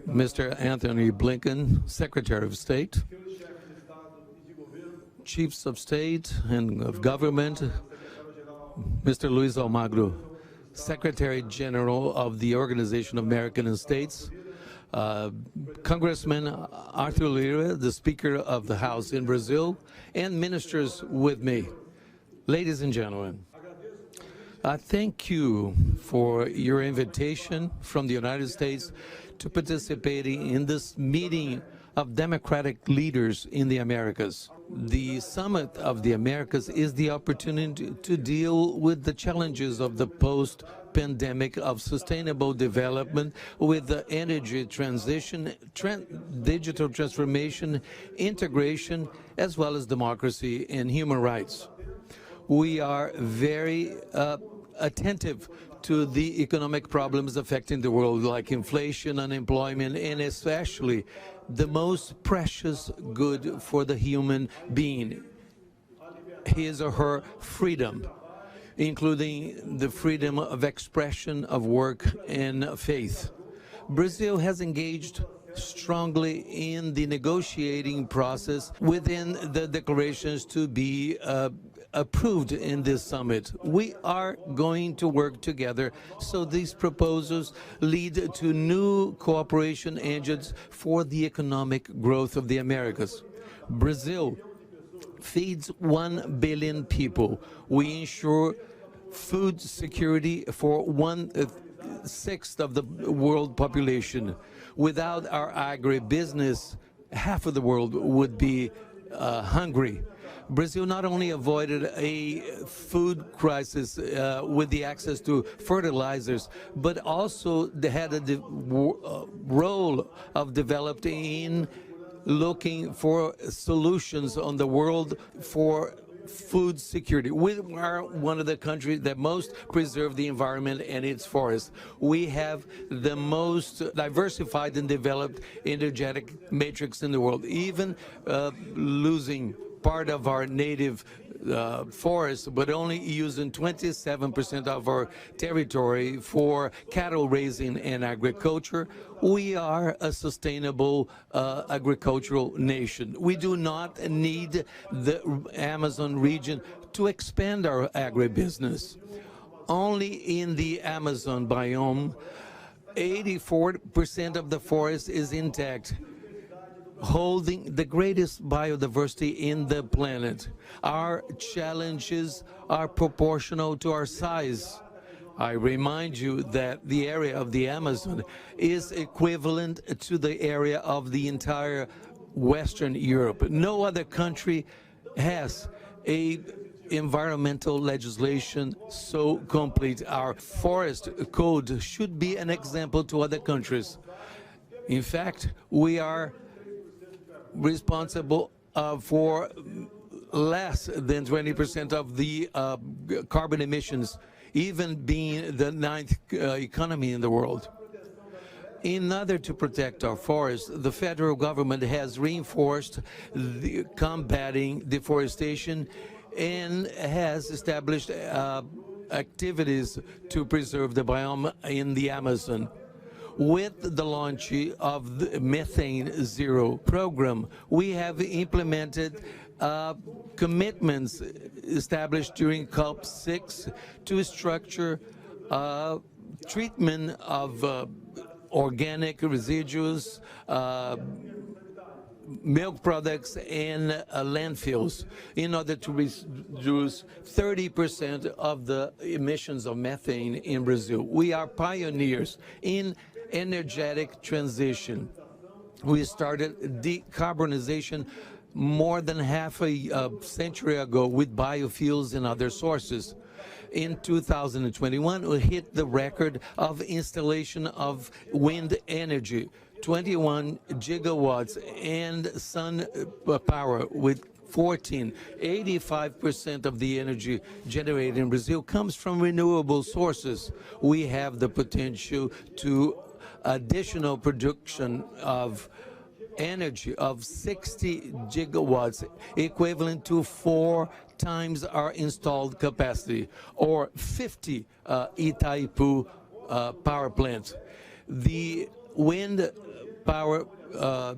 Mr. Anthony Blinken, Secretary of State, Chiefs of State and of Government, Mr. Luis Almagro, Secretary General of the Organization of American States, Congressman Arthur Lira, the Speaker of the House in Brazil, and ministers with me. Ladies and gentlemen, I thank you for your invitation from the United States to participating in this meeting of democratic leaders in the Americas. The Summit of the Americas is the opportunity to deal with the challenges of the post-pandemic of sustainable development with the energy transition, digital transformation, integration, as well as democracy and human rights. We are very attentive to the economic problems affecting the world, like inflation, unemployment, and especially the most precious good for the human being, his or her freedom, including the freedom of expression, of work, and faith. Brazil has engaged strongly in the negotiating process within the declarations to be approved in this summit. We are going to work together so these proposals lead to new cooperation engines for the economic growth of the Americas. Brazil feeds 1 billion people. We ensure food security for 1/6 of the world population. Without our agribusiness, half of the world would be hungry. Brazil not only avoided a food crisis with the access to fertilizers, but also they had a role of developing in looking for solutions on the world for food security. We are one of the countries that most preserve the environment and its forests. We have the most diversified and developed energetic matrix in the world, even losing part of our native forests, but only using 27% of our territory for cattle raising and agriculture. We are a sustainable agricultural nation. We do not need the Amazon region to expand our agribusiness. Only in the Amazon biome, 84% of the forest is intact, holding the greatest biodiversity in the planet. Our challenges are proportional to our size. I remind you that the area of the Amazon is equivalent to the area of the entire Western Europe. No other country has a environmental legislation so complete. Our forest code should be an example to other countries. In fact, we are responsible for less than 20% of the carbon emissions, even being the 9th economy in the world. In order to protect our forests, the federal government has reinforced the combating deforestation and has established activities to preserve the biome in the Amazon. With the launch of the Methane Zero program, we have implemented commitments established during COP6 to structure treatment of organic residues, milk products, and landfills in order to reduce 30% of the emissions of methane in Brazil. We are pioneers in energetic transition. We started decarbonization more than half a century ago with biofuels and other sources. In 2021, we hit the record of installation of wind energy, 21 gigawatts, and sun power with 14. 85% of the energy generated in Brazil comes from renewable sources. We have the potential to additional production of energy of 60 gigawatts, equivalent to 4 times our installed capacity, or 50 Itaipu power plants. The wind power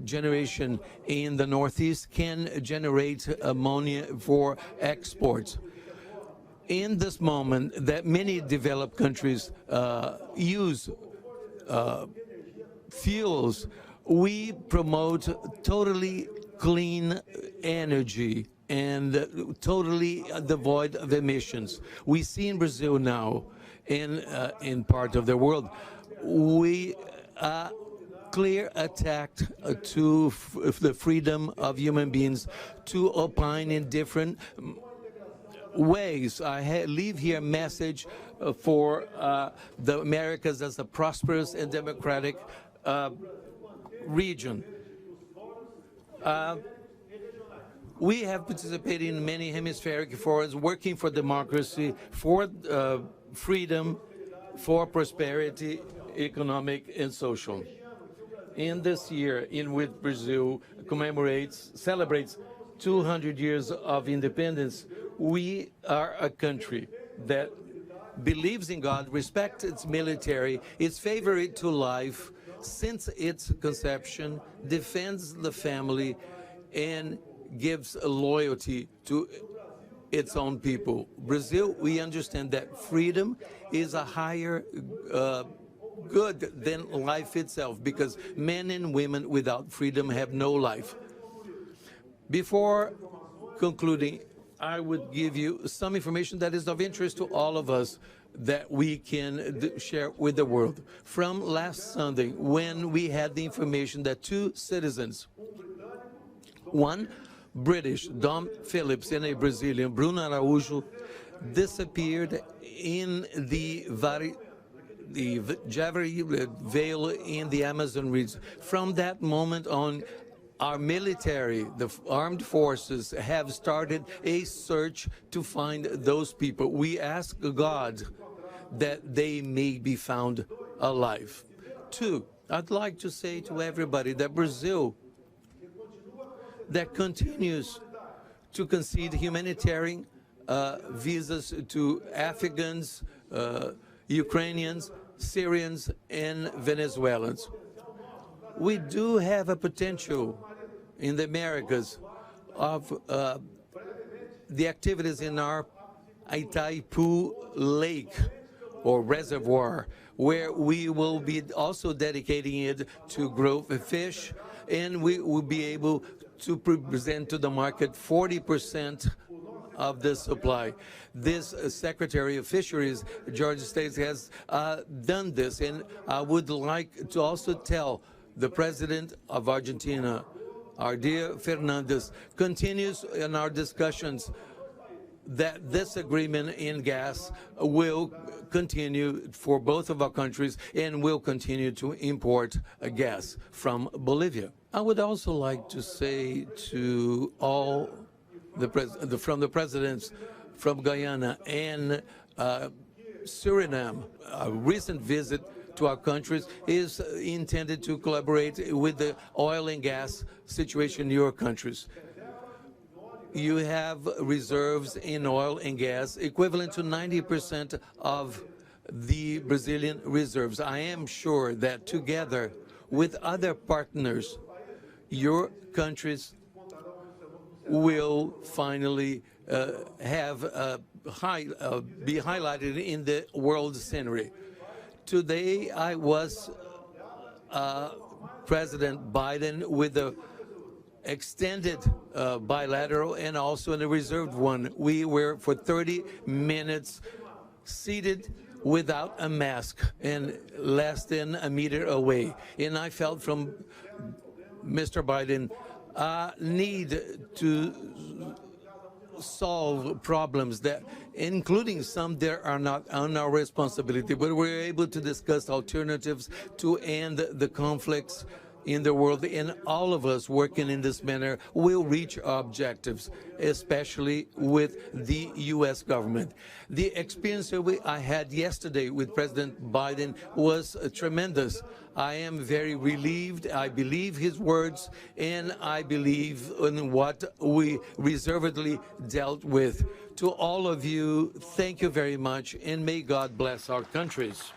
generation in the Northeast can generate ammonia for exports. In this moment that many developed countries use fuels, we promote totally clean energy and totally devoid of emissions. We see in Brazil now, in part of the world, we clear attack to the freedom of human beings to opine in different ways. I leave here a message for the Americas as a prosperous and democratic region. We have participated in many hemispheric forums working for democracy, for freedom, for prosperity, economic and social. In this year in which Brazil celebrates 200 years of independence, we are a country that believes in God, respects its military, is favorable to life since its conception, defends the family, and gives loyalty to its own people. Brazil, we understand that freedom is a higher good than life itself, because men and women without freedom have no life. Before concluding, I would give you some information that is of interest to all of us that we can share with the world. From last Sunday, when we had the information that two citizens, one British, Dom Phillips, and a Brazilian, Bruno Araújo, disappeared in the Javari Vale in the Amazon region. From that moment on, our military, the armed forces, have started a search to find those people. We ask God that they may be found alive. Two, I'd like to say to everybody that Brazil, that continues to concede humanitarian visas to Afghans, Ukrainians, Syrians, and Venezuelans. We do have a potential in the Americas of the activities in our Itaipu Lake or reservoir, where we will be also dedicating it to grow fish, and we will be able to present to the market 40% of the supply. This Secretary of Fisheries, Georgia State, has done this, and I would like to also tell the President of Argentina, our dear Fernandez, continues in our discussions that this agreement in gas will continue for both of our countries and will continue to import gas from Bolivia. I would also like to say to all from the presidents from Guyana and Suriname, a recent visit to our countries is intended to collaborate with the oil and gas situation in your countries. You have reserves in oil and gas equivalent to 90% of the Brazilian reserves. I am sure that together with other partners, your countries will finally be highlighted in the world scenery. Today, I was President Biden with the extended bilateral and also in a reserved one. We were for 30 minutes seated without a mask and less than a meter away. And I felt from Mr. Biden need to solve problems that, including some that are not on our responsibility, but we're able to discuss alternatives to end the conflicts in the world, and all of us working in this manner will reach our objectives, especially with the U.S. government. The experience that I had yesterday with President Biden was tremendous. I am very relieved. I believe his words, and I believe in what we reservedly dealt with. To all of you, thank you very much, and may God bless our countries.